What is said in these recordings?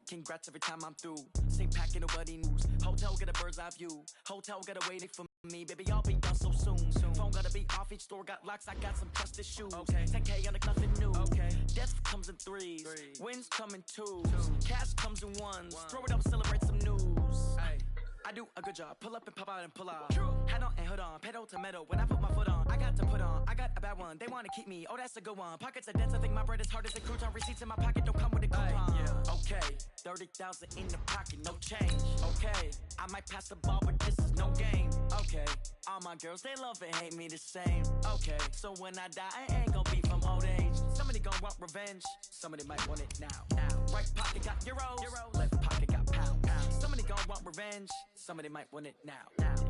Congrats every time I'm through. Same packet, nobody news. Hotel got a bird's eye view. Hotel got a waiting for me. Baby, I'll be done so soon. Phone gotta be off. Each store got locks. I got some trusted shoes. Okay. 10K on nothing new. Okay. Death comes in threes. Wins come in twos. Cash comes in ones. Throw it up, celebrate some news. Ay. I do a good job. Pull up and pop out and pull out. Head on and hood on. Pedal to metal. When I put my foot on, I got to put on. I got a bad one. They want to keep me. Oh, that's a good one. Pockets are dense. I think my bread is hard as a crouton. Receipts in my pocket don't come with a coupon. Okay. 30,000 in the pocket. No change. Okay. I might pass the ball, but this is no game. Okay. All my girls, they love and hate me the same. Okay. So when I die, I ain't gonna be from old age. Somebody gonna want revenge. Somebody might want it now. Right pocket got euros. Left pocket got pounds. Somebody gonna want revenge. Somebody might want it now.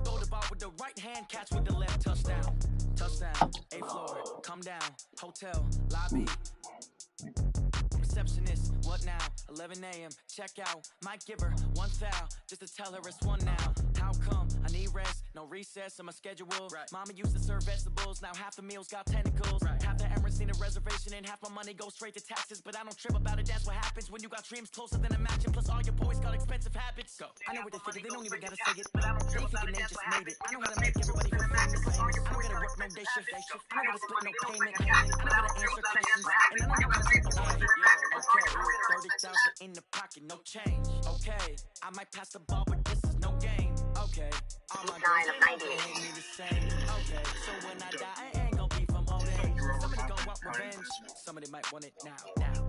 Throw the ball with the right hand, catch with the left. Touchdown. Touchdown. A floor. Come down. Hotel. Lobby. Receptionist, what now? 11 a.m. Check out. Might give her one foul just to tell her it's one now. How come? I need rest, no recess in my schedule. Right. Mama used to serve vegetables, now half the meals got tentacles. Right. Half the Emirates need a reservation and half my money goes straight to taxes. But I don't trip about it, that's what happens when you got dreams closer than a match. And plus all your boys got expensive habits. Go. I know what they figure, they don't even gotta say it. But I don't trip about it, they just made it. I know how to make everybody feel famous. I don't gotta work no day shift. I know how to split no payment. I know how to answer questions. And I know how to take a budget. Okay, 30,000 in the pocket, no change. Okay, I might pass the ball, but this is no game. Okay, all my girls hate me the same. Okay, so when I die, I ain't gonna be from old age. Somebody gonna want revenge. Somebody might want it now.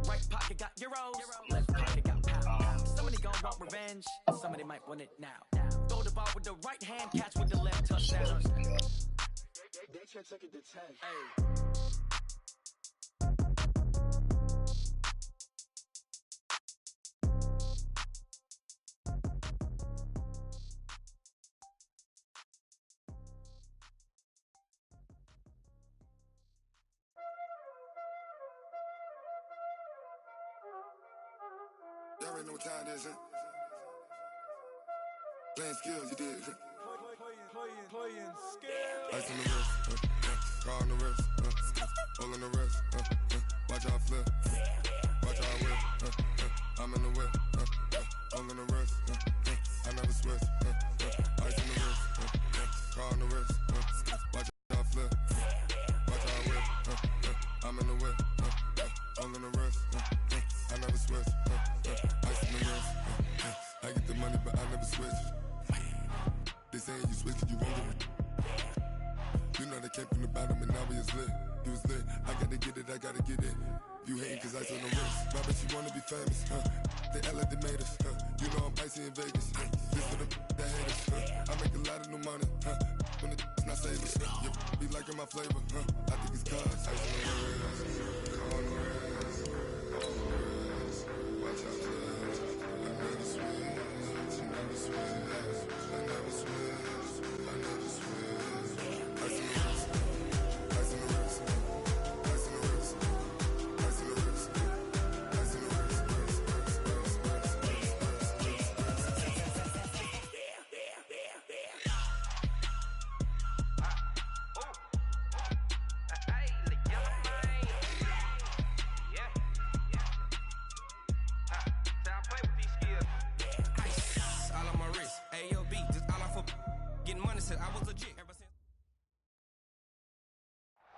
Right pocket got euros. Left pocket got pounds. Somebody gonna want revenge. Somebody might want it now. Throw the ball with the right hand, catch with the left. Touchdown. They can't take it to 10. Hey. Y'all already know what time it is, huh? Playing skills, you did. Playing skills. Ice on the wrist, car on the wrist, all on the wrist, watch how I flip, watch how I whip, I'm in the whip, all on the wrist, I never switch, ice on the wrist, car on the wrist, watch how I flip, watch how I whip, I'm in the whip, all on the wrist, I never switch, ice on the wrist, I get the money but I never switch. They saying you switch cause you won't get it. You know they came from the bottom and now we is lit. You was lit, I gotta get it, I gotta get it. You hating cause ice on the wrist. I bet you wanna be famous, They act like they made us, You know I'm icy in Vegas, This for the that hate us, I make a lot of new money, When it's not savers, You be liking my flavor, I think it's cause ice on the wrist, on the wrist, on the wrist. Watch out, cuz I never switch, I never switch. I never switch, I never switch. Ice in the wrist, ice in the wrist, ice in the wrist, ice in the wrist, ice in the wrist,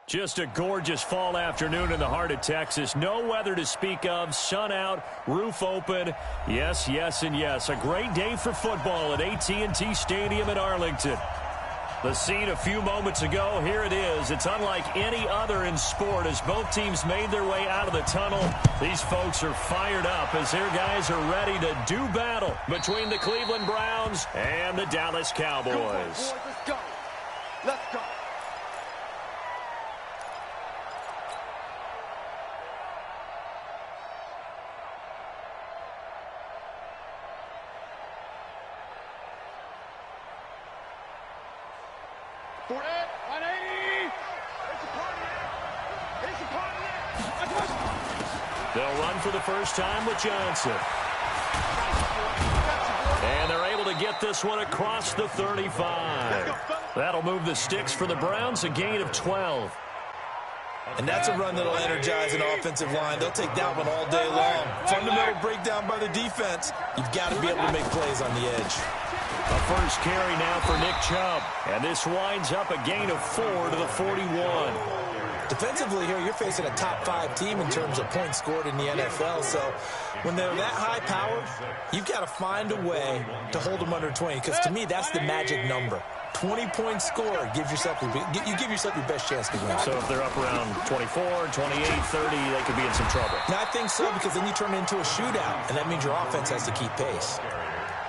Just a gorgeous fall afternoon in the heart of Texas. No weather to speak of. Sun out, roof open. Yes, yes, and yes. A great day for football at AT&T Stadium in Arlington. The scene a few moments ago, here it is. It's unlike any other in sport as both teams made their way out of the tunnel. These folks are fired up as their guys are ready to do battle between the Cleveland Browns and the Dallas Cowboys. Come on, boys, let's go. Let's go. For it, 180. It's a party. It's a party. They'll run for the first time with Johnson. And they're able to get this one across the 35. That'll move the sticks for the Browns, a gain of 12. And that's a run that'll energize an offensive line. They'll take that one all day long. Fundamental breakdown by the defense. You've got to be able to make plays on the edge. A first carry now for Nick Chubb. And this winds up a gain of 4 to the 41. Defensively here, you're facing a top 5 team in terms of points scored in the NFL. So when they're that high powered, you've got to find a way to hold them under 20. Because to me, that's the magic number. 20-point score gives yourself you give yourself your best chance to win. So if they're up around 24, 28, 30, they could be in some trouble. And I think so, because then you turn it into a shootout, and that means your offense has to keep pace.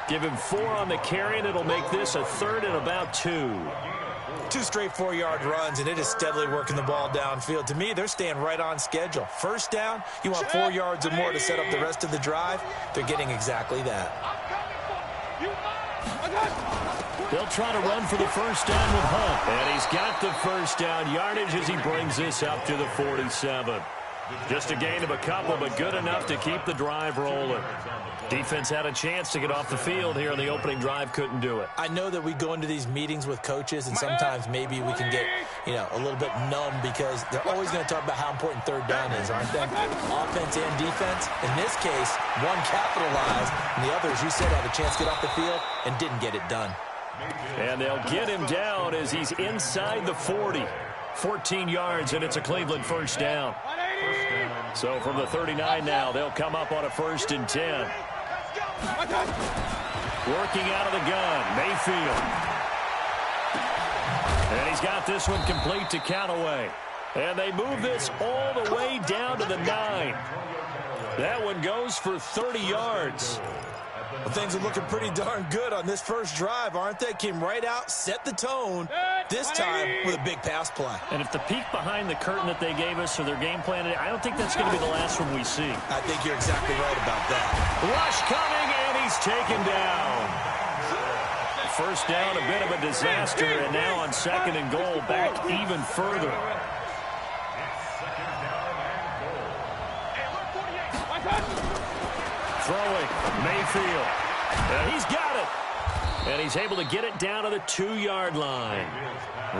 Give him 4 on the carry, and it'll make this a 3rd and about 2. 2 straight 4-yard runs, and it is steadily working the ball downfield. To me, they're staying right on schedule. First down, you want 4 yards or more to set up the rest of the drive. They're getting exactly that. They'll try to run for the first down with Hunt. And he's got the first down yardage as he brings this up to the 47. Just a gain of a couple, but good enough to keep the drive rolling. Defense had a chance to get off the field here in the opening drive, couldn't do it. I know that we go into these meetings with coaches, and sometimes maybe we can get, a little bit numb because they're always going to talk about how important third down is, aren't they? Offense and defense. In this case, one capitalized, and the other, as you said, had a chance to get off the field and didn't get it done. And they'll get him down as he's inside the 40. 14 yards, and it's a Cleveland first down. So from the 39 now, they'll come up on a 1st and 10. Working out of the gun, Mayfield. And he's got this one complete to Callaway. And they move this all the way down to the 9. That one goes for 30 yards. Well, things are looking pretty darn good on this first drive, aren't they? Came right out, set the tone, this time with a big pass play. And if the peek behind the curtain that they gave us or their game plan, I don't think that's going to be the last one we see. I think you're exactly right about that. Rush coming, and he's taken down. First down, a bit of a disaster, and now on 2nd and goal, back even further. Throwing, Mayfield. And he's got it. And he's able to get it down to the 2-yard line.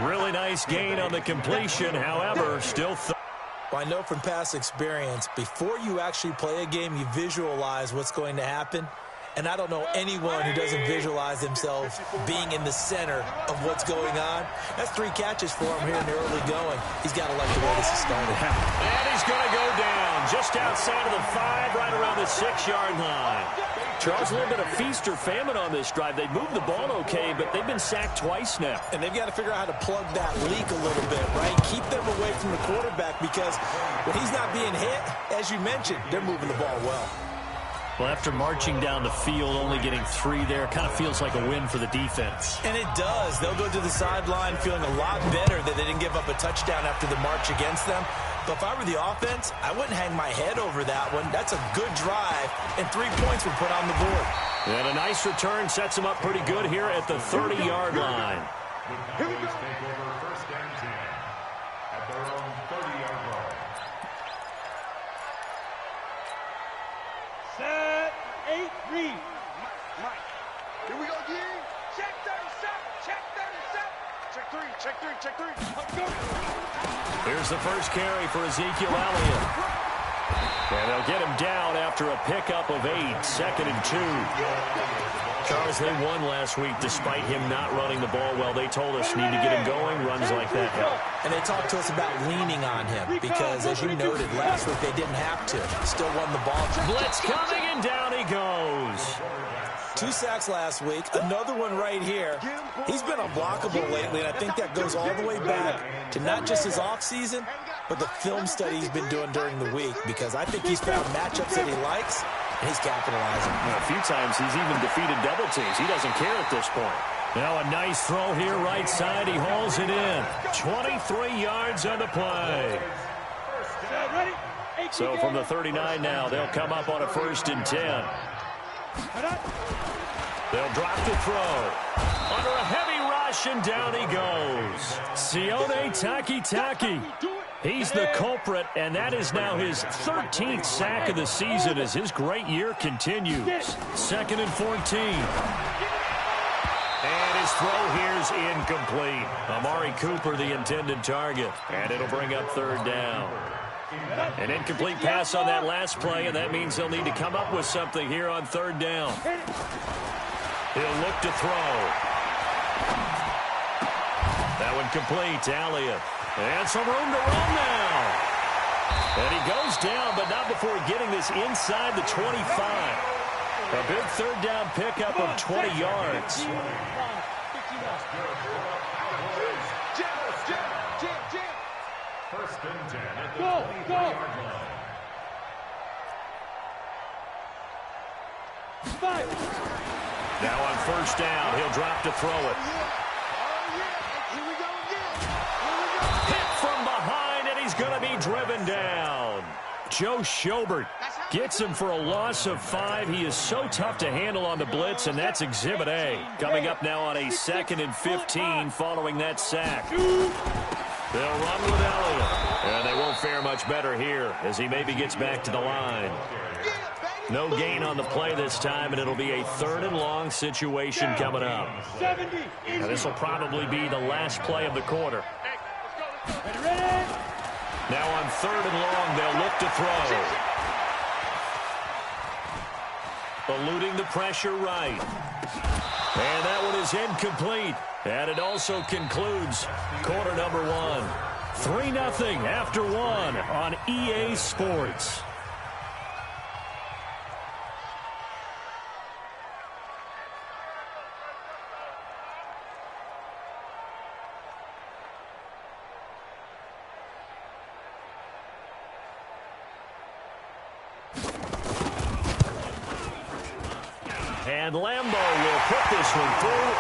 Really nice gain on the completion, however, still... Well, I know from past experience, before you actually play a game, you visualize what's going to happen. And I don't know anyone who doesn't visualize themselves being in the center of what's going on. That's 3 catches for him here in the early going. He's got to like the way this is started. And he's going to go down just outside of the 5, right around the 6-yard line. Charles, a little bit of feast or famine on this drive. They moved the ball okay, but they've been sacked twice now. And they've got to figure out how to plug that leak a little bit, right? Keep them away from the quarterback because when he's not being hit, as you mentioned, they're moving the ball well. Well, after marching down the field, only getting 3 there, kind of feels like a win for the defense. And it does. They'll go to the sideline feeling a lot better that they didn't give up a touchdown after the march against them. But if I were the offense, I wouldn't hang my head over that one. That's a good drive, and 3 points were put on the board. And a nice return sets them up pretty good here at the 30-yard line. Here we go. Set, 8, read. Mike. Here we go, D. Check 37, check 37. Check 3, check 3, check 3. Let's go. Here's the first carry for Ezekiel Elliott. And they'll get him down after a pickup of 8, 2nd and 2. Charles, they won last week despite him not running the ball well. They told us need to get him going, runs like that help. And they talked to us about leaning on him because, as you noted, last week they didn't have to. Still won the ball. Blitz coming, and down he goes. 2 sacks last week, another one right here. He's been unblockable lately, and I think that goes all the way back to not just his offseason, but the film study he's been doing during the week, because I think he's found matchups that he likes, and he's capitalizing. A few times he's even defeated double teams. He doesn't care at this point. Now a nice throw here right side. He hauls it in. 23 yards on the play. So from the 39 now, they'll come up on a 1st and 10. They'll drop the throw. Under a heavy rush, and down he goes. Sione Takitaki. He's the culprit, and that is now his 13th sack of the season as his great year continues. 2nd and 14. And his throw here's incomplete. Amari Cooper, the intended target. And it'll bring up third down. An incomplete pass on that last play, and that means they'll need to come up with something here on third down. He'll look to throw. That one complete to Elliott. And some room to run now. And he goes down, but not before getting this inside the 25. A big third down pickup of 20 yards. First and 10 at the Go, go. 25-yard line. Now on first down, he'll drop to throw it. Hit from behind, and he's going to be driven down. Joe Schobert gets him for a loss of 5. He is so tough to handle on the blitz, and that's Exhibit A. Coming up now on a 2nd and 15 following that sack. They'll run with Elliott, and they won't fare much better here as he maybe gets back to the line. No gain on the play this time, and it'll be a 3rd and long situation coming up. And this will probably be the last play of the quarter. Now on 3rd and long, they'll look to throw. Eluding the pressure right. And that one is incomplete. And it also concludes quarter number 1. 3-0 after 1 on EA Sports. And Lambo will put this one through,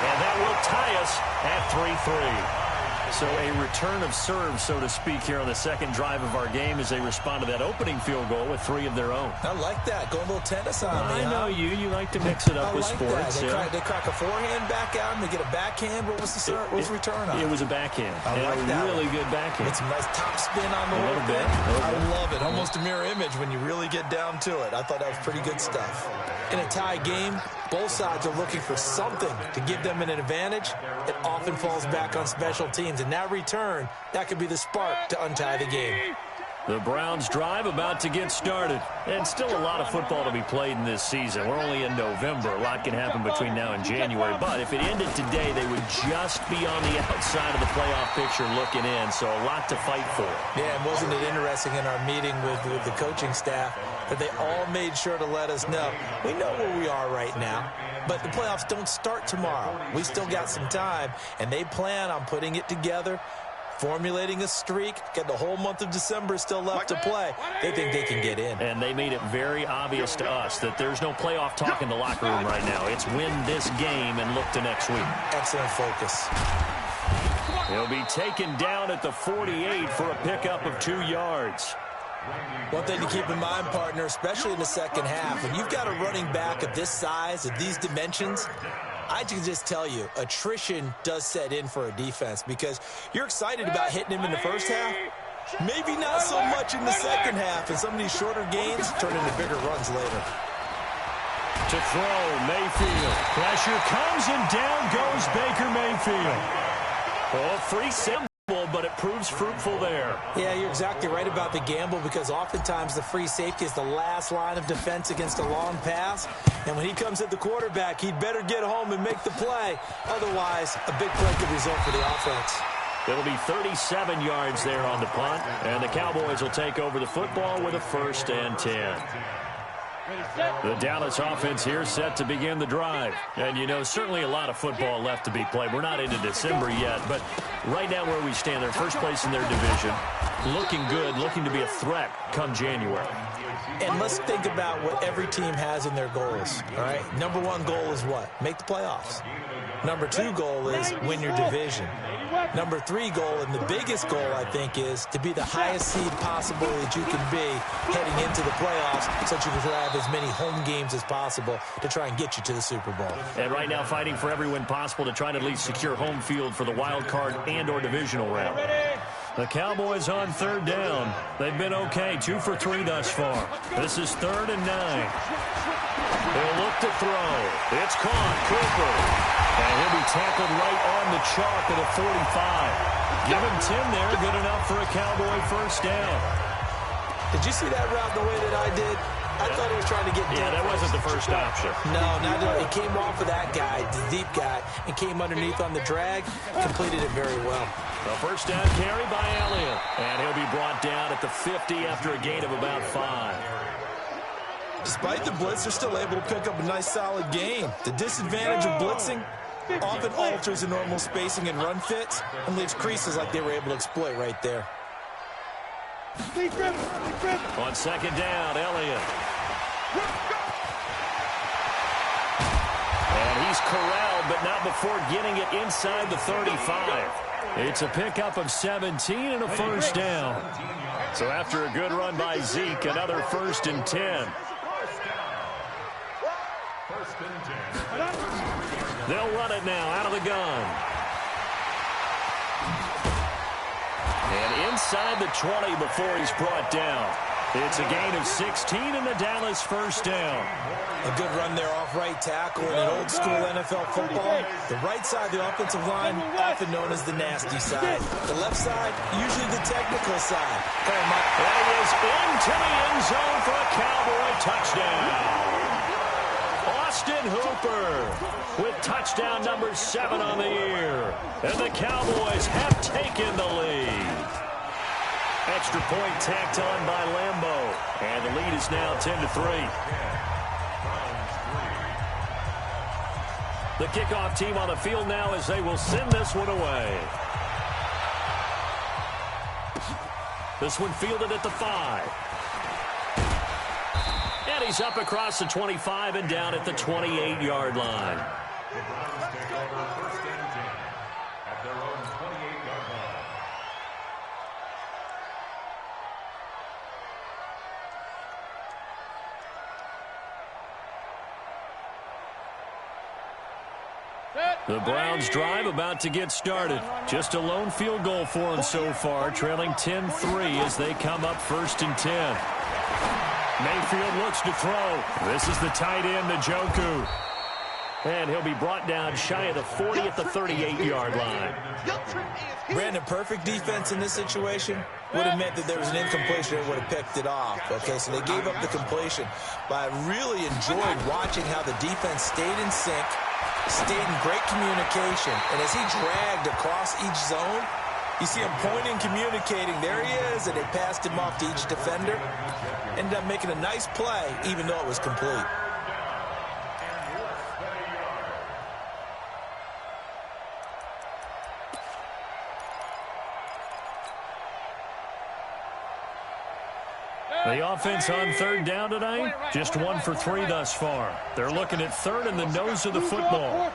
and that will tie us at 3-3. So a return of serve, so to speak, here on the second drive of our game as they respond to that opening field goal with 3 of their own. I like that. Going a little tennis on me. I know you. You like to mix it up with sports. They crack a forehand back out, and they get a backhand. What was the serve? What was the return on? It was a backhand. I like that. Really good backhand. It's a nice top spin on the little bit. I love it. Almost a mirror image when you really get down to it. I thought that was pretty good stuff. In a tie game, both sides are looking for something to give them an advantage. It often falls back on special teams, and that return, that could be the spark to untie the game. The Browns drive about to get started. And still a lot of football to be played in this season. We're only in November. A lot can happen between now and January. But if it ended today, they would just be on the outside of the playoff picture looking in. So a lot to fight for. Yeah, and wasn't it interesting in our meeting with the coaching staff that they all made sure to let us know, we know where we are right now, but the playoffs don't start tomorrow. We still got some time, and they plan on putting it together, formulating a streak, get the whole month of December still left to play. They think they can get in. And they made it very obvious to us that there's no playoff talk in the locker room right now. It's win this game and look to next week. Excellent focus. He'll be taken down at the 48 for a pickup of 2 yards. One thing to keep in mind, partner, especially in the second half, when you've got a running back of this size, of these dimensions, I can just tell you, attrition does set in for a defense because you're excited about hitting him in the first half. Maybe not so much in the second half, and some of these shorter gains turn into bigger runs later. To throw, Mayfield. Pressure comes, and down goes Baker Mayfield. Oh, free symbol, but it proves fruitful there. Yeah, you're exactly right about the gamble because oftentimes the free safety is the last line of defense against a long pass. And when he comes at the quarterback, he'd better get home and make the play. Otherwise, a big play could result for the offense. It'll be 37 yards there on the punt, and the Cowboys will take over the football with a 1st and 10. The Dallas offense here set to begin the drive. And, you know, certainly a lot of football left to be played. We're not into December yet, but right now where we stand, they're first place in their division. Looking good, looking to be a threat come January. And let's think about what every team has in their goals, all right? Number 1 goal is what? Make the playoffs. Number 2 goal is win your division. Number 3 goal, and the biggest goal, I think, is to be the highest seed possible that you can be heading into the playoffs so that you can have as many home games as possible to try and get you to the Super Bowl. And right now fighting for every win possible to try to at least secure home field for the wild card and or divisional round. The Cowboys on 3rd down. They've been okay, 2 for 3 thus far. This is 3rd and 9. They'll look to throw. It's caught. Cooper. And he'll be tackled right on the chalk at the 45. Give him 10 there. Good enough for a Cowboy first down. Did you see that route the way that I did? I thought he was trying to get deep. Yeah, that wasn't the first option. No, not at all. It came off of that guy, the deep guy, and came underneath on the drag. Completed it very well. A first down carry by Elliott. And he'll be brought down at the 50 after a gain of about 5. Despite the blitz, they're still able to pick up a nice, solid gain. The disadvantage of blitzing often alters the normal spacing and run fits and leaves creases like they were able to exploit right there. On second down, Elliott. And he's corralled, but not before getting it inside the 35. It's a pickup of 17 and a first down. So after a good run by Zeke, another 1st and 10. They'll run it now out of the gun. And inside the 20 before he's brought down. It's a gain of 16 and the Dallas first down. A good run there off right tackle in an old-school NFL football. The right side of the offensive line, often known as the nasty side. The left side, usually the technical side. And he is into the end zone for a Cowboy touchdown. Austin Hooper with touchdown number 7 on the year. And the Cowboys have taken the lead. Extra point tacked on by Lambeau. And the lead is now 10-3. The kickoff team on the field now as they will send this one away. This one fielded at the 5. And he's up across the 25 and down at the 28-yard line. The Browns drive about to get started. Just a lone field goal for them so far, trailing 10-3 as they come up 1st and 10. Mayfield looks to throw. This is the tight end, Njoku. And he'll be brought down shy of the 40 at the 38-yard line. Brandon, perfect defense in this situation would have meant that there was an incompletion that would have picked it off. Okay, so they gave up the completion. But I really enjoyed watching how the defense stayed in sync, stayed in great communication. And as he dragged across each zone, you see him pointing, communicating. There he is, and they passed him off to each defender. Ended up making a nice play, even though it was complete. The offense on 3rd down tonight, just 1 for 3 thus far. They're looking at 3rd in the nose of the football.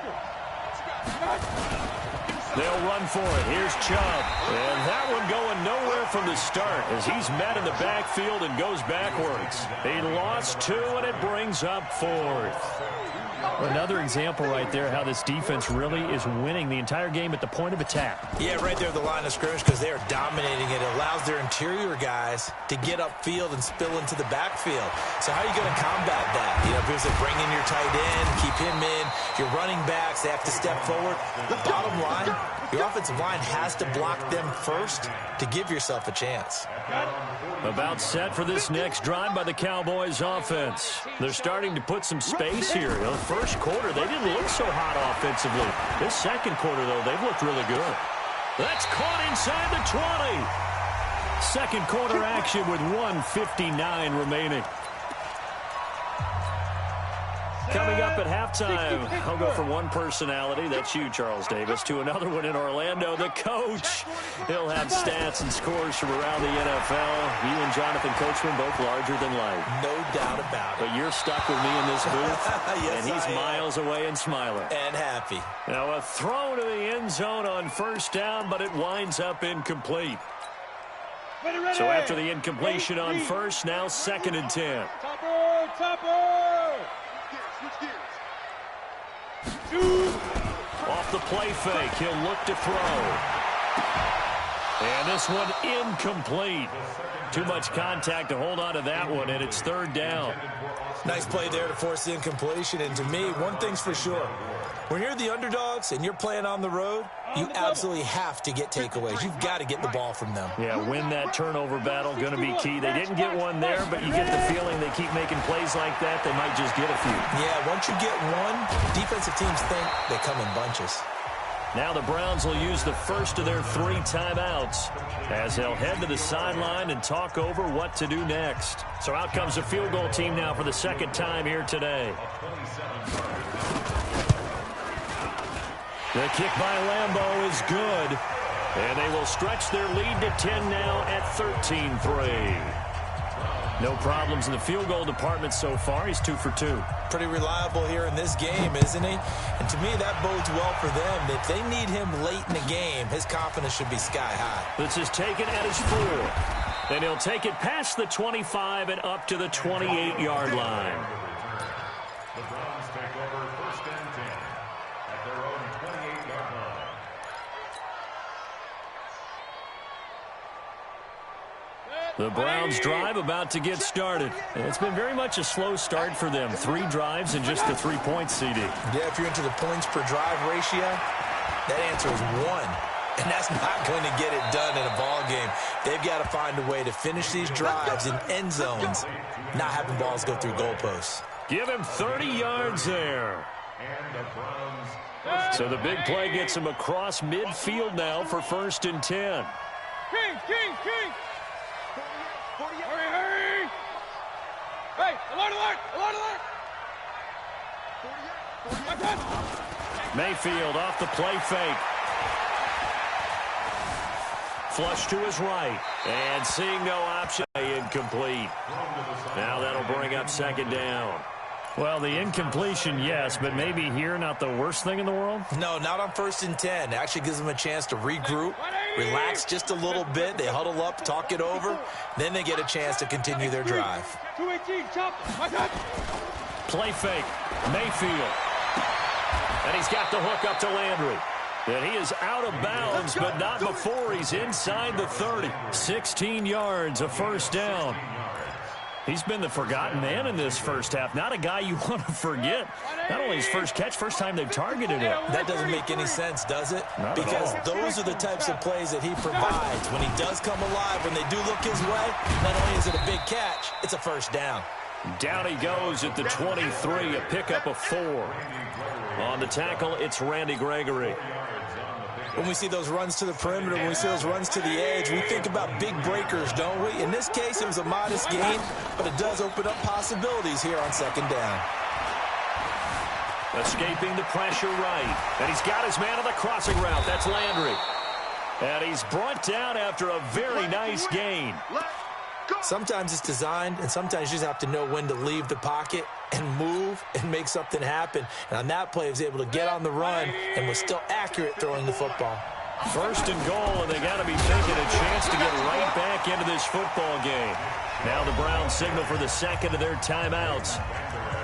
They'll run for it. Here's Chubb. And that one going nowhere from the start as he's met in the backfield and goes backwards. He lost 2, and it brings up 4th. Another example right there how this defense really is winning the entire game at the point of attack. Yeah, right there at the line of scrimmage because they are dominating it. It allows their interior guys to get upfield and spill into the backfield. So how are you going to combat that? You know, because they bring in your tight end, keep him in. Your running backs, they have to step forward. The bottom line, your offensive line has to block them first to give yourself a chance. About set for this next drive by the Cowboys offense. They're starting to put some space here. You know, the first quarter, they didn't look so hot offensively. This second quarter, though, they've looked really good. That's caught inside the 20. Second quarter action with 1:59 remaining. Coming up at halftime, I'll go from one personality, that's you, Charles Davis, to another one in Orlando, the coach. He'll have stats and scores from around the NFL. You and Jonathan Coachman both larger than life. No doubt about it. But you're stuck with me in this booth, yes, and he's miles away and smiling. And happy. Now a throw to the end zone on 1st down, but it winds up incomplete. So after the incompletion on 1st, now 2nd and 10. Off the play fake, he'll look to throw. And this one incomplete. Too much contact to hold on to that one, and it's 3rd down. Nice play there to force the incompletion. And to me, one thing's for sure. When you're the underdogs and you're playing on the road, you absolutely have to get takeaways. You've got to get the ball from them. Yeah, win that turnover battle, going to be key. They didn't get one there, but you get the feeling they keep making plays like that, they might just get a few. Yeah, once you get one, defensive teams think they come in bunches. Now the Browns will use the first of their 3 timeouts as they'll head to the sideline and talk over what to do next. So out comes the field goal team now for the second time here today. The kick by Lambeau is good, and they will stretch their lead to 10 now at 13-3. No problems in the field goal department so far. He's 2 for 2. Pretty reliable here in this game, isn't he? And to me, that bodes well for them. If they need him late in the game, his confidence should be sky high. This is taken at his 4. And he'll take it past the 25 and up to the 28-yard line. The Browns take over 1st and 10 at their own 28-yard line. The Browns drive about to get started. And it's been very much a slow start for them. 3 drives and just the 3-point CD. Yeah, if you're into the points per drive ratio, that answer is 1. And that's not going to get it done in a ball game. They've got to find a way to finish these drives in end zones, not having balls go through goalposts. Give him 30 yards there. So the big play gets him across midfield now for 1st and 10. King! Hurry! Hey, alert! Mayfield off the play fake. Flush to his right. And seeing no option, incomplete. Now that'll bring up 2nd down. Well, the incompletion, yes, but maybe here not the worst thing in the world? No, not on 1st and 10. It actually gives them a chance to regroup, relax just a little bit. They huddle up, talk it over. Then they get a chance to continue their drive. 218, chop. Play fake. Mayfield. And he's got the hook up to Landry. And he is out of bounds, but not before he's inside the 30. 16 yards, a 1st down. He's been the forgotten man in this first half. Not a guy you want to forget. Not only his first catch, first time they've targeted him. That doesn't make any sense, does it? Not because those are the types of plays that he provides. When he does come alive, when they do look his way, not only is it a big catch, it's a 1st down. Down he goes at the 23, a pickup of 4. On the tackle, it's Randy Gregory. When we see those runs to the perimeter, when we see those runs to the edge, we think about big breakers, don't we? In this case, it was a modest gain, but it does open up possibilities here on 2nd down. Escaping the pressure right. And he's got his man on the crossing route. That's Landry. And he's brought down after a very nice gain. Sometimes it's designed, and sometimes you just have to know when to leave the pocket and move and make something happen. And on that play, he was able to get on the run and was still accurate throwing the football. 1st and goal, and they got to be thinking a chance to get right back into this football game. Now the Browns signal for the 2nd of their timeouts,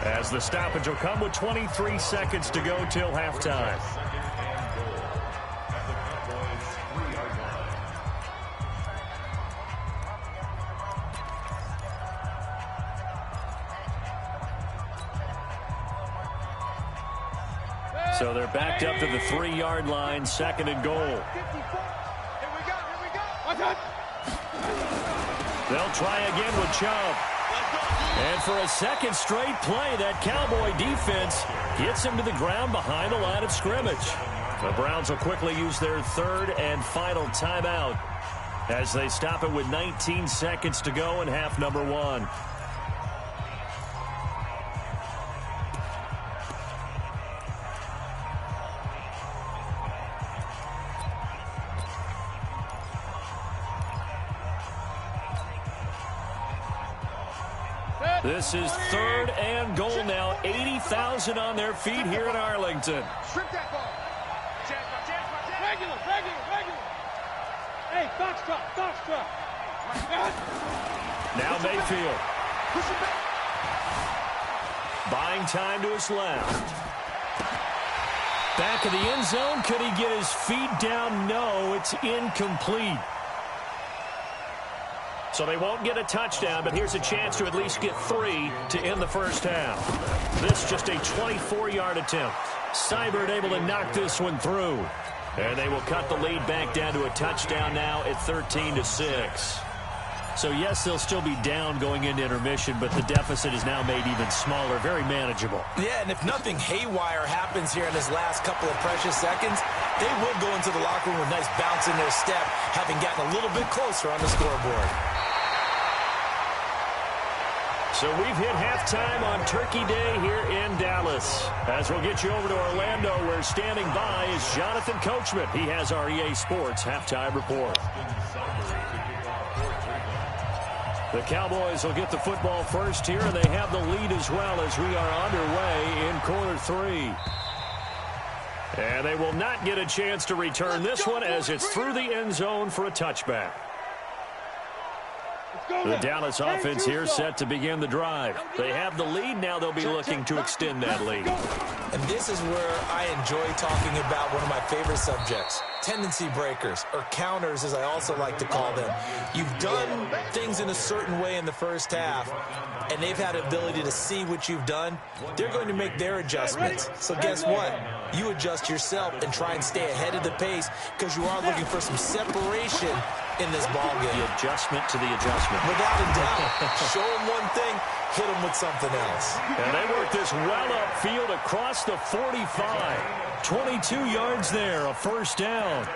as the stoppage will come with 23 seconds to go till halftime. So they're backed up to the 3-yard line, 2nd and goal. Here we go. They'll try again with Chubb. And for a second straight play, that Cowboy defense gets him to the ground behind the line of scrimmage. The Browns will quickly use their 3rd and final timeout as they stop it with 19 seconds to go in half number 1. This is 3rd and goal now. 80,000 on their feet here in Arlington. Strip that ball. Regular. Hey, foxtrot. Now Mayfield. Buying time to his left. Back of the end zone. Could he get his feet down? No, it's incomplete. So they won't get a touchdown, but here's a chance to at least get 3 to end the first half. This just a 24-yard attempt. Seibert able to knock this one through. And they will cut the lead back down to a touchdown now at 13-6. So, yes, they'll still be down going into intermission, but the deficit is now made even smaller, very manageable. Yeah, and if nothing haywire happens here in this last couple of precious seconds, they will go into the locker room with a nice bounce in their step, having gotten a little bit closer on the scoreboard. So we've hit halftime on Turkey Day here in Dallas. As we'll get you over to Orlando, where standing by is Jonathan Coachman. He has our EA Sports halftime report. The Cowboys will get the football first here, and they have the lead as well as we are underway in quarter 3. And they will not get a chance to return this one as it's through the end zone for a touchback. The Dallas offense here set to begin the drive. They have the lead. Now they'll be looking to extend that lead. And this is where I enjoy talking about one of my favorite subjects, tendency breakers, or counters as I also like to call them. You've done things in a certain way in the first half, and they've had the ability to see what you've done. They're going to make their adjustments. So guess what? You adjust yourself and try and stay ahead of the pace because you are looking for some separation in this ball game. The adjustment to the adjustment. Without a doubt. Show them one thing, hit them with something else. And they work this well upfield across the 45. 22 yards there, a first down.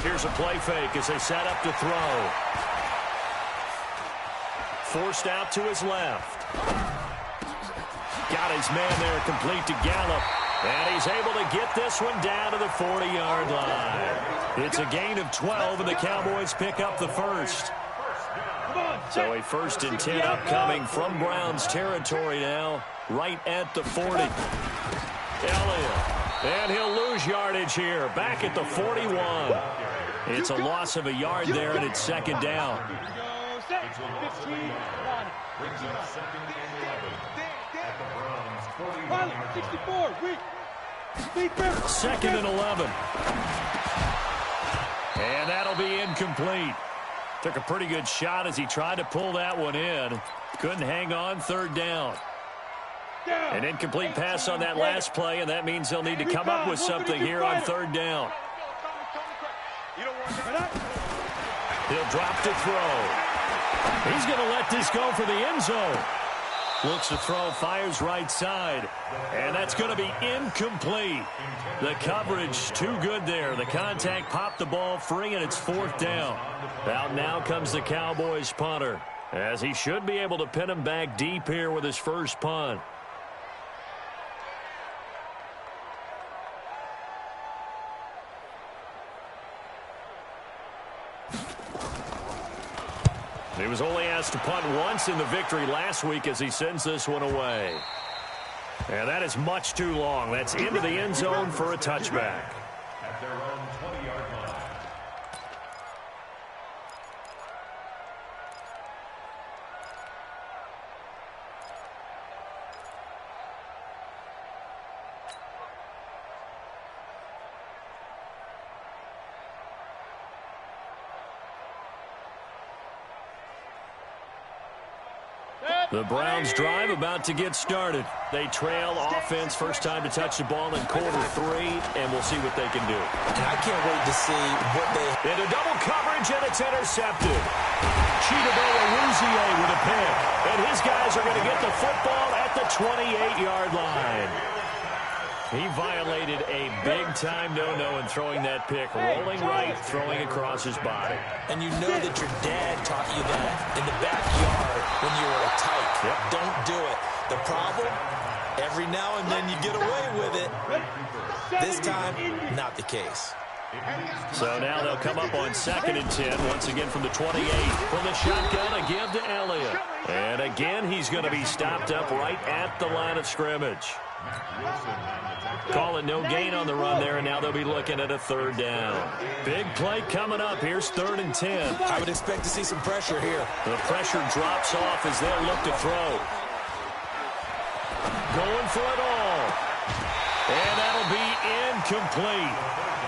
Here's a play fake as they set up to throw. Forced out to his left. Got his man there complete to Gallup. And he's able to get this one down to the 40-yard line. It's a gain of 12, and the Cowboys pick up the first. So a 1st and 10 upcoming from Browns territory now, right at the 40. Elliott. And he'll lose yardage here, back at the 41. It's a loss of a yard there, and it's second down. Second and 11. And that'll be incomplete. Took a pretty good shot as he tried to pull that one in. Couldn't hang on, third down. An incomplete pass on that last play, and that means they'll need to come up with something here on third down. He'll drop to throw. He's going to let this go for the end zone. Looks to throw, fires right side. And that's going to be incomplete. The coverage too good there. The contact popped the ball free, and it's fourth down. Out now comes the Cowboys punter, as he should be able to pin him back deep here with his first punt. He was only asked to punt once in the victory last week as he sends this one away. And that is much too long. That's into the end zone for a touchback. At their own 20-yard line. The Browns drive about to get started. They trail offense, first time to touch the ball in quarter 3, and we'll see what they can do. And I can't wait to see what they... Into double coverage, and it's intercepted. Chidobe Awuzie with a pick. And his guys are going to get the football at the 28-yard line. He violated a big-time no-no in throwing that pick, rolling right, throwing across his body. And you know that your dad taught you that in the backyard when you were a tyke. Yep. Don't do it. The problem, every now and then you get away with it. This time, not the case. So now they'll come up on 2nd and 10, once again from the 28. From the shotgun, a give to Elliott. And again, he's going to be stopped up right at the line of scrimmage. Call it no gain on the run there, and now they'll be looking at a third down. Big play coming up. Here's 3rd and 10. I would expect to see some pressure here. The pressure drops off as they'll look to throw. Going for it all. And that'll be incomplete.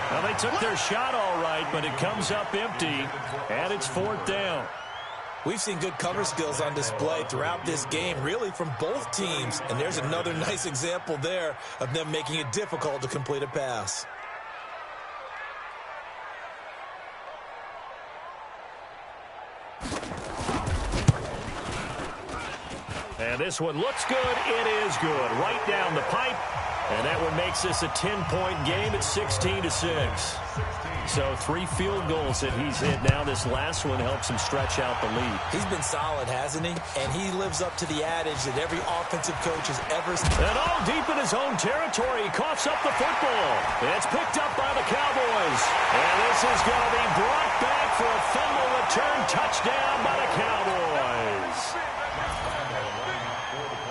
Now, they took their shot all right, but it comes up empty, and it's 4th down. We've seen good cover skills on display throughout this game, really from both teams. And there's another nice example there of them making it difficult to complete a pass. And this one looks good. It is good. Right down the pipe. And that one makes this a 10-point game at 16-6. So 3 field goals that he's hit now. This last one helps him stretch out the lead. He's been solid, hasn't he? And he lives up to the adage that every offensive coach has ever seen. And all deep in his own territory. He coughs up the football. It's picked up by the Cowboys. And this is going to be brought back for a fumble return touchdown by the Cowboys.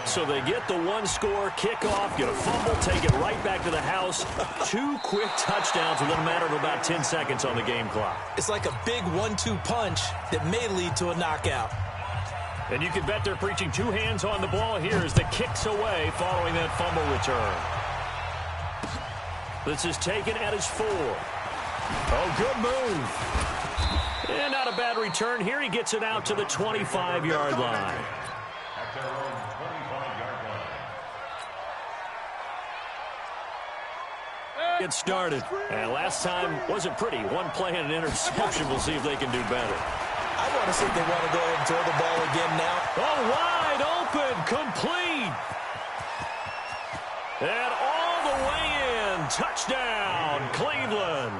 So they get the one-score kickoff, get a fumble, take it right back to the house. 2 quick touchdowns within a matter of about 10 seconds on the game clock. It's like a big 1-2 punch that may lead to a knockout. And you can bet they're preaching 2 hands on the ball here as the kick's away following that fumble return. This is taken at his 4. Oh, good move. And not a bad return here. He gets it out to the 25-yard line. Get started. And last time wasn't pretty. 1 play and an interception. We'll see if they can do better. I want to see if they want to go ahead and throw the ball again now. Oh, wide open, complete. And all the way in. Touchdown, Cleveland.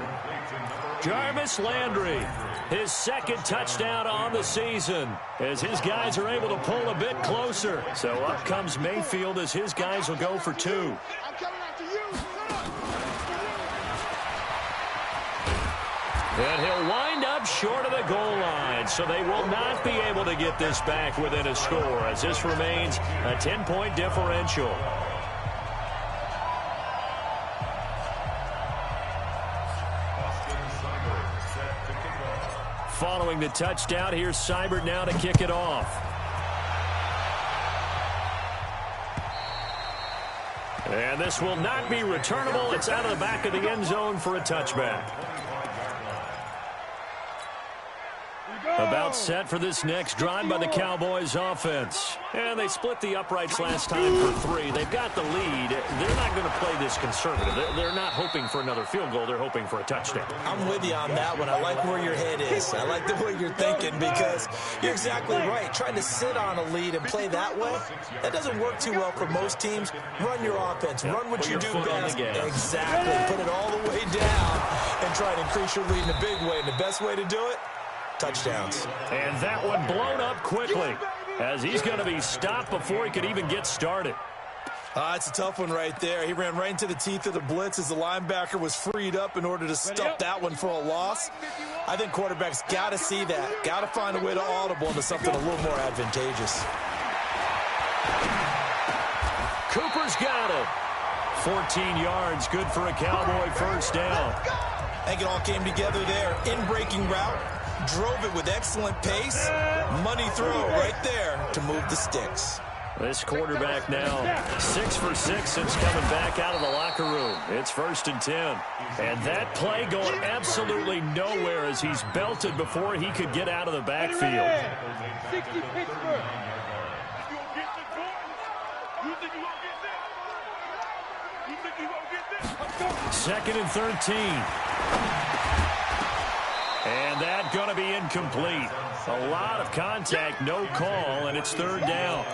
Jarvis Landry, his 2nd touchdown on the season as his guys are able to pull a bit closer. So up comes Mayfield as his guys will go for 2. And he'll wind up short of the goal line, so they will not be able to get this back within a score as this remains a 10-point differential. Following the touchdown, here's Seibert now to kick it off. And this will not be returnable. It's out of the back of the end zone for a touchback. About set for this next drive by the Cowboys offense. And they split the uprights last time for 3. They've got the lead. They're not going to play this conservative. They're not hoping for another field goal. They're hoping for a touchdown. I'm with you on that one. I like where your head is. I like the way you're thinking because you're exactly right. Trying to sit on a lead and play that way, that doesn't work too well for most teams. Run your offense. Run what you do best. Exactly. Put it all the way down and try to increase your lead in a big way. And the best way to do it, touchdowns. And that one blown up quickly as he's going to be stopped before he could even get started. It's a tough one right there. He ran right into the teeth of the blitz as the linebacker was freed up in order to stuff that one for a loss. I think quarterbacks got to see that. Got to find a way to audible into something a little more advantageous. Cooper's got it. 14 yards, good for a Cowboy first down. I think it all came together there. In-breaking route. Drove it with excellent pace. Money throw right there to move the sticks. This quarterback now 6 for 6 since coming back out of the locker room. It's 1st and 10. And that play going absolutely nowhere as he's belted before he could get out of the backfield. 60 Pittsburgh. 2nd and 13. And that going to be incomplete. A lot of contact, no call, and it's 3rd down.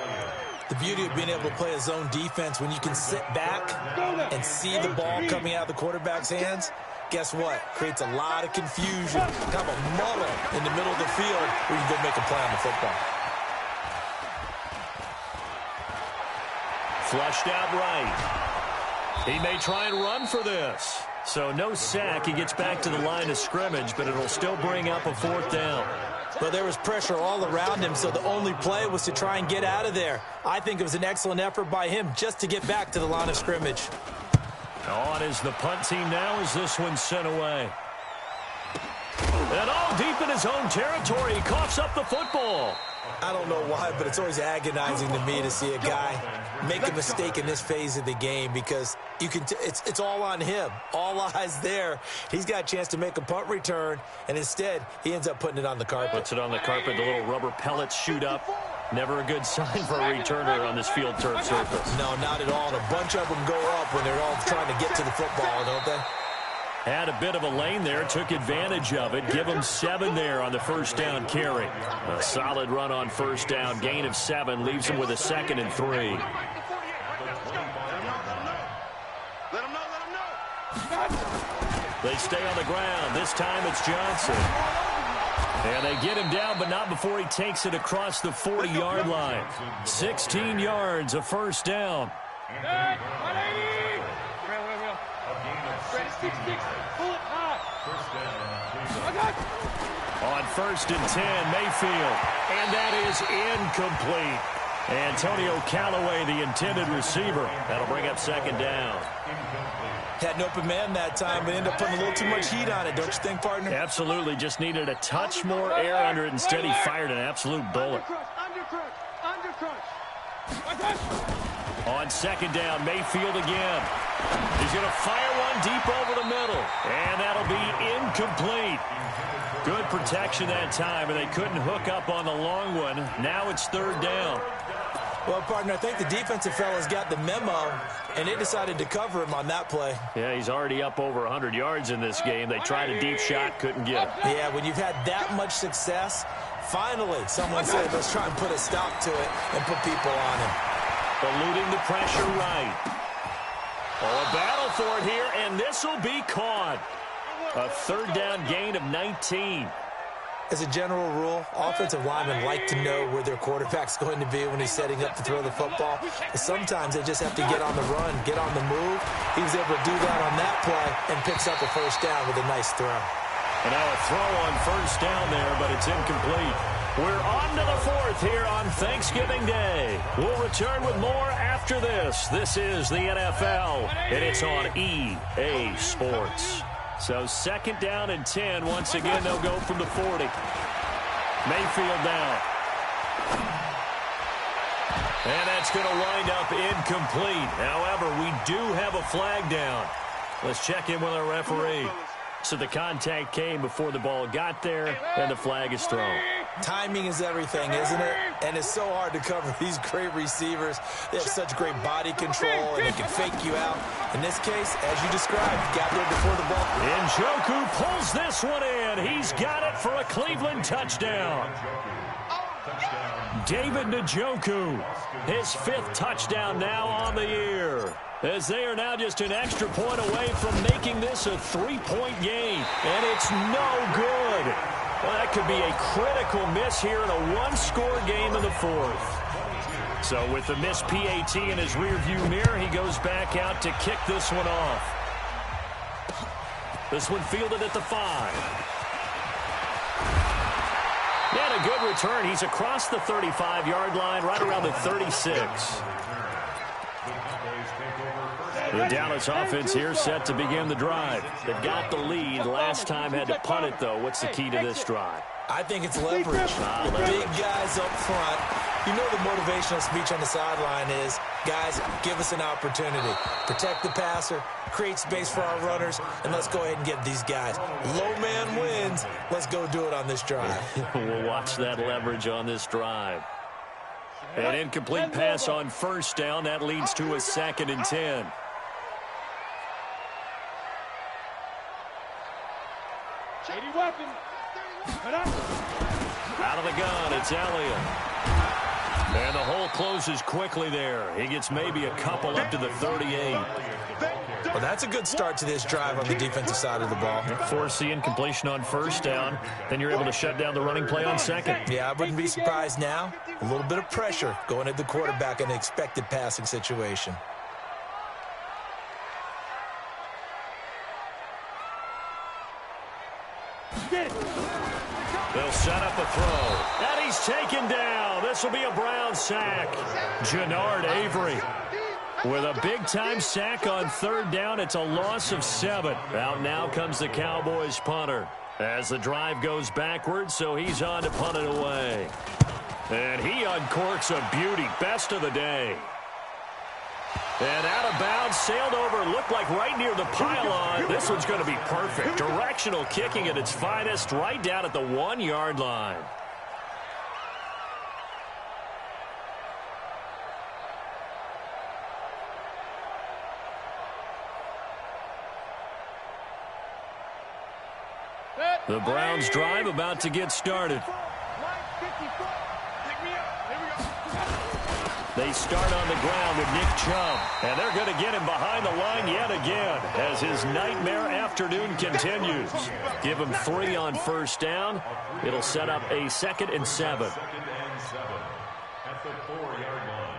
The beauty of being able to play a zone defense when you can sit back and see the ball coming out of the quarterback's hands, guess what? Creates a lot of confusion. Kind of a muddle in the middle of the field where you can go make a play on the football. Flushed out right. He may try and run for this. So no sack. He gets back to the line of scrimmage, but it'll still bring up a 4th down. But there was pressure all around him, so the only play was to try and get out of there. I think it was an excellent effort by him just to get back to the line of scrimmage. On is the punt team now as this one's sent away. And all deep in his own territory, he coughs up the football. I don't know why, but it's always agonizing to me to see a guy make a mistake in this phase of the game because you can. It's all on him. All eyes there. He's got a chance to make a punt return, and instead he ends up putting it on the carpet. Puts it on the carpet. The little rubber pellets shoot up. Never a good sign for a returner on this field turf surface. No, not at all. And a bunch of them go up when they're all trying to get to the football, don't they? Had a bit of a lane there, took advantage of it. Give him 7 there on the first down carry. A solid run on first down. Gain of 7 leaves him with a 2nd and 3. Let him know. They stay on the ground. This time it's Johnson. And they get him down, but not before he takes it across the 40-yard line. 16 yards, a first down. On first and 10, Mayfield. And that is incomplete. Antonio Callaway, the intended receiver. That'll bring up 2nd down. Had an open man that time, but ended up putting a little too much heat on it, don't you think, partner? Absolutely. Just needed a touch more air under it. Instead, he fired an absolute bullet. On 2nd down, Mayfield again. He's going to fire one deep over the middle. And that'll be incomplete. Good protection that time, and they couldn't hook up on the long one. Now it's 3rd down. Well, partner, I think the defensive fellas got the memo, and they decided to cover him on that play. Yeah, he's already up over 100 yards in this game. They tried a deep shot, couldn't get it. Yeah, when you've had that much success, finally someone said, let's try and put a stop to it and put people on him. Eluding the pressure right. Oh, a battle for it here, and this will be caught. A 3rd down gain of 19. As a general rule, offensive linemen like to know where their quarterback's going to be when he's setting up to throw the football. But sometimes they just have to get on the run, get on the move. He was able to do that on that play and picks up a first down with a nice throw. And now a throw on first down there, but it's incomplete. We're on to the 4th here on Thanksgiving Day. We'll return with more after this. This is the NFL, and it's on EA Sports. So 2nd down and 10. Once again, they'll go from the 40. Mayfield down. And that's going to wind up incomplete. However, we do have a flag down. Let's check in with our referee. So the contact came before the ball got there, and the flag is thrown. Timing is everything, isn't it? And it's so hard to cover these great receivers. They have such great body control, and they can fake you out. In this case, as you described, got there before the ball. Njoku pulls this one in. He's got it for a Cleveland touchdown. David Njoku, his 5th touchdown now on the year, as they are now just an extra point away from making this a 3-point game. And it's no good. Well, that could be a critical miss here in a 1-score game in the 4th. So with the missed PAT in his rearview mirror, he goes back out to kick this one off. This one fielded at the 5. And a good return. He's across the 35-yard line, right around the 36. The Dallas offense here set to begin the drive. They've got the lead. Last time had to punt it, though. What's the key to this drive? I think it's leverage. The big guys up front. You know the motivational speech on the sideline is, guys, give us an opportunity. Protect the passer, create space for our runners, and let's go ahead and get these guys. Low man wins. Let's go do it on this drive. We'll watch that leverage on this drive. An incomplete pass on first down. That leads to a 2nd and 10. Out of the gun, it's Elliott. And the hole closes quickly there. He gets maybe a couple up to the 38. Well, that's a good start to this drive on the defensive side of the ball. Force the incompletion on first down. Then you're able to shut down the running play on 2nd. Yeah, I wouldn't be surprised now. A little bit of pressure going at the quarterback in an expected passing situation. They'll set up a throw. And he's taken down. This will be a Brown sack. Jannard Avery with a big-time sack on 3rd down. It's a loss of 7. Out now comes the Cowboys punter. As the drive goes backwards, so he's on to punt it away. And he uncorks a beauty. Best of the day. And out of bounds, sailed over, looked like right near the pylon. This one's going to be perfect. Directional kicking at its finest, right down at the 1-yard line. The Browns drive about to get started. They start on the ground with Nick Chubb, and they're going to get him behind the line yet again as his nightmare afternoon continues. Give him 3 on first down. It'll set up a 2nd and 7. Second and 7 at the 4-yard line.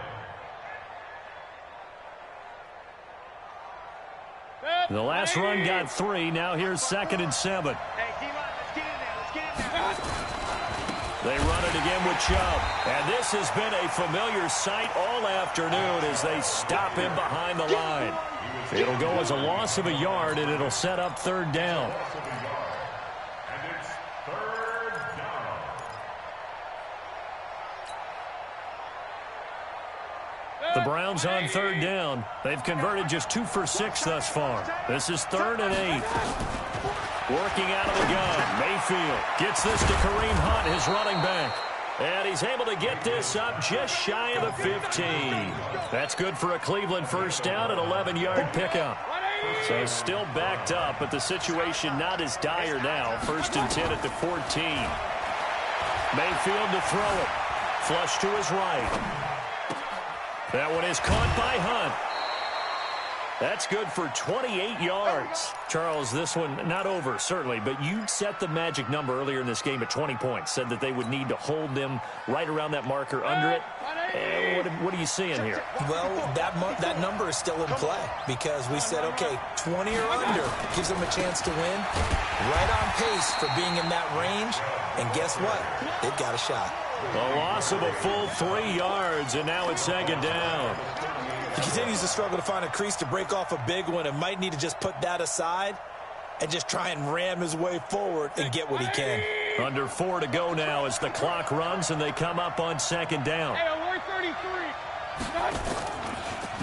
The last run got 3. Now here's 2nd and 7. Hey, D-line, let's get in there. Let's get in there. They run it again with Chubb. And this has been a familiar sight all afternoon as they stop him behind the line. It'll go as a loss of a yard, and it'll set up 3rd down. And it's 3rd down. The Browns on 3rd down. They've converted just 2 for 6 thus far. This is 3rd and 8. Working out of the gun. Mayfield gets this to Kareem Hunt, his running back. And he's able to get this up just shy of the 15. That's good for a Cleveland first down, an 11-yard pickup. So still backed up, but the situation not as dire now. 1st and 10 at the 14. Mayfield to throw it. Flush to his right. That one is caught by Hunt. That's good for 28 yards. Charles, this one not over, certainly, but you set the magic number earlier in this game at 20 points. Said that they would need to hold them right around that marker under it. What are you seeing here? Well, that number is still in play because we said, okay, 20 or under gives them a chance to win. Right on pace for being in that range. And guess what? They've got a shot. A loss of a full 3 yards, and now it's 2nd down. He continues to struggle to find a crease to break off a big one and might need to just put that aside and just try and ram his way forward and get what he can. Under 4 to go now as the clock runs and they come up on 2nd down. Hey, we're 33.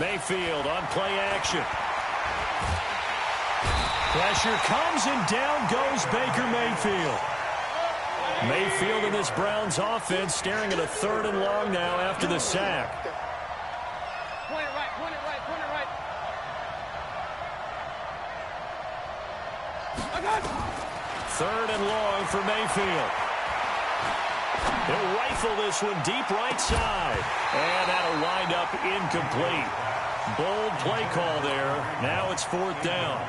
Mayfield on play action. Pressure comes and down goes Baker Mayfield. Mayfield in this Browns offense staring at a 3rd and long now after the sack. Point it right, point it right, point it right. I got it. 3rd and long for Mayfield. He'll rifle this one deep right side. And that'll wind up incomplete. Bold play call there. Now it's 4th down.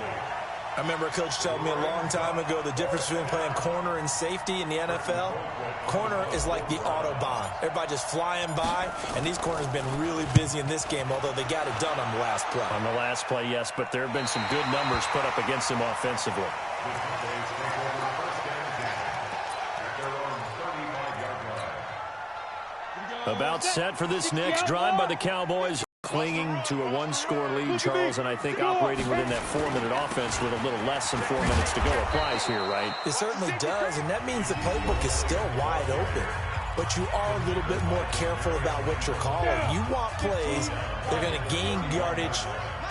I remember a coach telling me a long time ago the difference between playing corner and safety in the NFL. Corner is like the Autobahn. Everybody just flying by, and these corners have been really busy in this game, although they got it done on the last play. On the last play, yes, but there have been some good numbers put up against him offensively. About set for this next drive by the Cowboys. Clinging to a 1-score lead, Charles, and I think operating within that 4-minute offense with a little less than 4 minutes to go applies here, right? It certainly does, and that means the playbook is still wide open. But you are a little bit more careful about what you're calling. You want plays, they're going to gain yardage,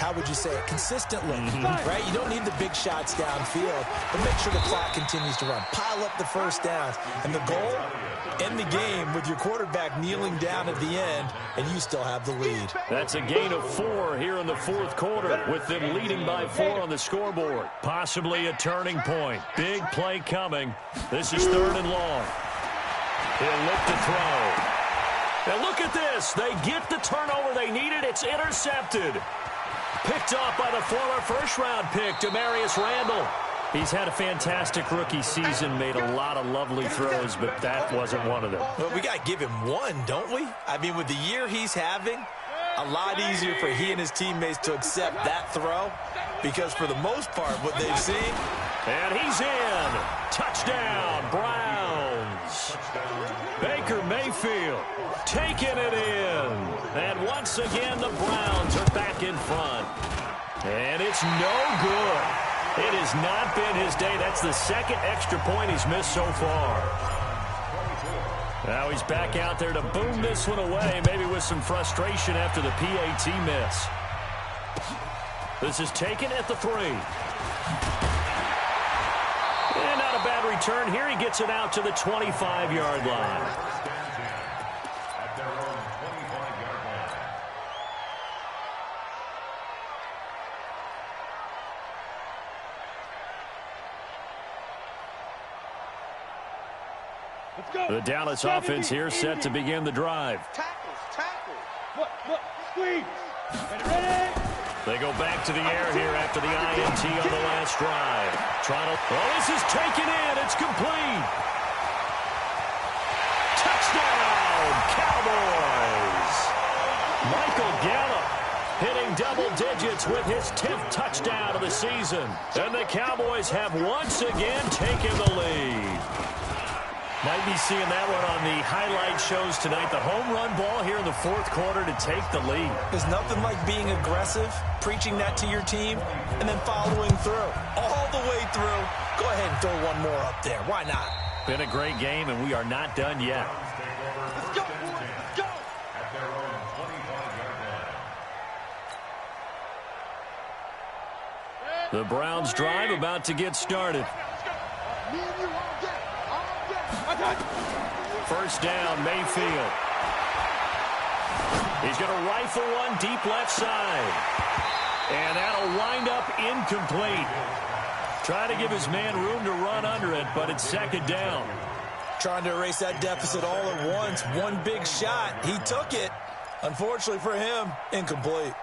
how would you say it, consistently, right? You don't need the big shots downfield, but make sure the clock continues to run. Pile up the first downs, and the goal, end the game with your quarterback kneeling down at the end, and you still have the lead. That's a gain of 4 here in the 4th quarter, with them leading by 4 on the scoreboard. Possibly a turning point. Big play coming. This is 3rd and long. He'll look to throw. Now look at this. They get the turnover they needed. It's intercepted. Picked off by the former first-round pick, Demarius Randall. He's had a fantastic rookie season, made a lot of lovely throws, but that wasn't one of them. Well, we got to give him one, don't we? I mean, with the year he's having, a lot easier for he and his teammates to accept that throw because for the most part, what they've seen. And he's in. Touchdown, Browns. Baker Mayfield taking it in. And once again, the Browns are back in front. And it's no good. It has not been his day. That's the second extra point he's missed so far. Now he's back out there to boom this one away, maybe with some frustration after the PAT miss. This is taken at the 3. And not a bad return here. He gets it out to the 25-yard line. At their own 25-yard line. Let's go. The Dallas offense here set to begin the drive. Tackles. Look, squeeze. Ready. They go back to the air here after the INT on the last drive. This is taken in. It's complete. Touchdown, Cowboys. Michael Gallup hitting double digits with his 10th touchdown of the season. And the Cowboys have once again taken the lead. Might be seeing that one on the highlight shows tonight. The home run ball here in the fourth quarter to take the lead. There's nothing like being aggressive, preaching that to your team, and then following through. All the way through. Go ahead and throw one more up there. Why not? Been a great game, and we are not done yet. Let's go, boys. Let's go. At their own 25-yard line. The Browns drive about to get started. Me and you all day. First down, Mayfield. He's going to rifle one deep left side. And that'll wind up incomplete. Try to give his man room to run under it, but it's second down. Trying to erase that deficit all at once. One big shot. He took it. Unfortunately for him, incomplete.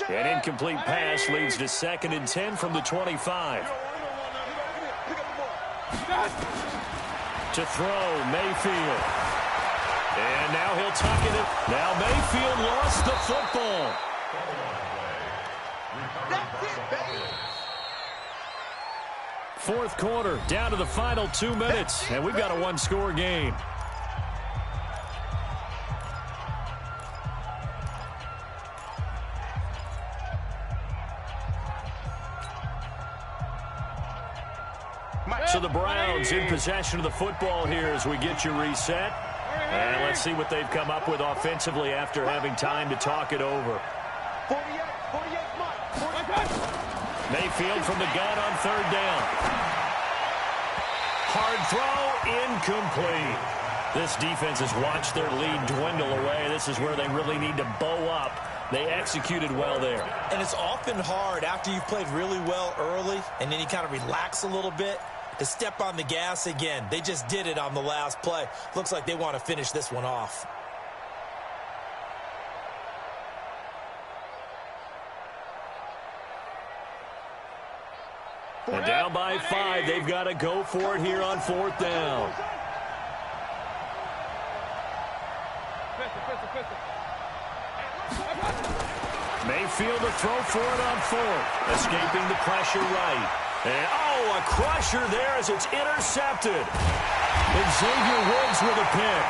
An incomplete pass leads to 2nd and 10 from the 25. To throw, Mayfield. And now he'll tuck it in. Now Mayfield lost the football. Fourth quarter, down to the final 2 minutes, and we've got a one-score game. So the Browns in possession of the football here as we get you reset. And let's see what they've come up with offensively after having time to talk it over. 48 Mayfield from the gun on 3rd down. Hard throw, incomplete. This defense has watched their lead dwindle away. This is where they really need to bow up. They executed well there. And it's often hard after you've played really well early and then you kind of relax a little bit to step on the gas again. They just did it on the last play. Looks like they want to finish this one off. And down by 5, they've got to go for it here on 4th down. Mayfield to throw for it on 4th. Escaping the pressure right. And, a crusher there as it's intercepted. And Xavier Woods with a pick.